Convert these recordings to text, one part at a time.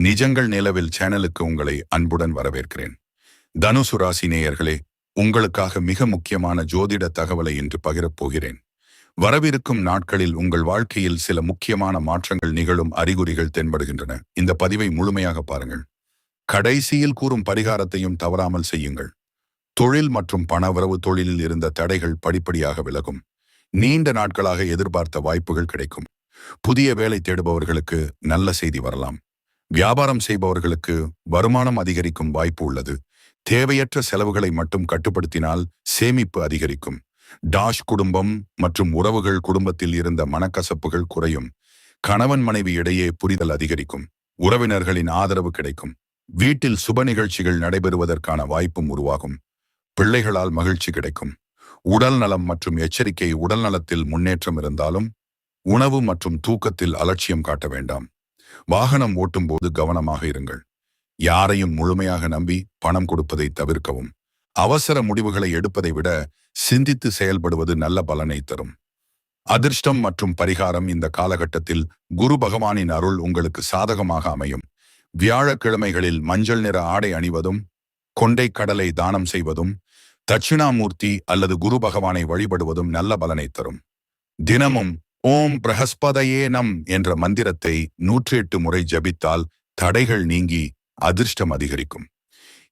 நிஜங்கள் நிலவில் சேனலுக்கு உங்களை அன்புடன் வரவேற்கிறேன். தனுசு ராசி நேயர்களே, உங்களுக்காக மிக முக்கியமான ஜோதிட தகவலை இன்று பகிரப் போகிறேன். வரவிருக்கும் நாட்களில் உங்கள் வாழ்க்கையில் சில முக்கியமான மாற்றங்கள் நிகழும் அறிகுறிகள் தென்படுகின்றன. இந்த பதிவை முழுமையாக பாருங்கள். கடைசியில் கூறும் பரிகாரத்தையும் தவறாமல் செய்யுங்கள். தொழில் மற்றும் பணவரவு தொழிலில் இருந்த தடைகள் படிப்படியாக விலகும். நீண்ட நாட்களாக எதிர்பார்த்த வாய்ப்புகள் கிடைக்கும். புதிய வேலை தேடுபவர்களுக்கு நல்ல செய்தி வரலாம். வியாபாரம் செய்பவர்களுக்கு வருமானம் அதிகரிக்கும் வாய்ப்பு உள்ளது. தேவையற்ற செலவுகளை மட்டும் கட்டுப்படுத்தினால் சேமிப்பு அதிகரிக்கும். குடும்பம் மற்றும் உறவுகள் குடும்பத்தில் இருந்த மனக்கசப்புகள் குறையும். கணவன் மனைவி இடையே புரிதல் அதிகரிக்கும். உறவினர்களின் ஆதரவு கிடைக்கும். வீட்டில் சுப நிகழ்ச்சிகள் நடைபெறுவதற்கான வாய்ப்பும் உருவாகும். பிள்ளைகளால் மகிழ்ச்சி கிடைக்கும். உடல் நலம் மற்றும் எச்சரிக்கை. உடல் நலத்தில் முன்னேற்றம் இருந்தாலும் உணவு மற்றும் தூக்கத்தில் அலட்சியம் காட்ட வேண்டாம். வாகனம் ஓட்டும் போது கவனமாக இருங்கள். யாரையும் முழுமையாக நம்பி பணம் கொடுப்பதை தவிர்க்கவும். அவசர முடிவுகளை எடுப்பதை விட சிந்தித்து செயல்படுவது நல்ல பலனை தரும். அதிர்ஷ்டம் மற்றும் பரிகாரம். இந்த காலகட்டத்தில் குரு பகவானின் அருள் உங்களுக்கு சாதகமாக அமையும். வியாழக்கிழமைகளில் மஞ்சள் நிற ஆடை அணிவதும், கொண்டை கடலை தானம் செய்வதும், தட்சிணாமூர்த்தி அல்லது குரு பகவானை வழிபடுவதும் நல்ல பலனை தரும். தினமும் ஓம் பிரஹஸ்பதையே நம் என்ற மந்திரத்தை 108 முறை ஜபித்தால் தடைகள் நீங்கி அதிர்ஷ்டம் அதிகரிக்கும்.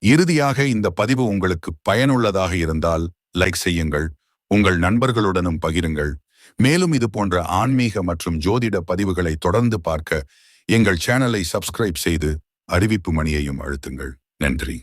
இறுதியாக இந்த பதிவு உங்களுக்கு பயனுள்ளதாக இருந்தால் லைக் செய்யுங்கள். உங்கள் நண்பர்களுடனும் பகிருங்கள். மேலும் இது போன்ற ஆன்மீக மற்றும் ஜோதிட பதிவுகளை தொடர்ந்து பார்க்க எங்கள் சேனலை சப்ஸ்கிரைப் செய்து அறிவிப்பு மணியையும் அழுத்துங்கள். நன்றி.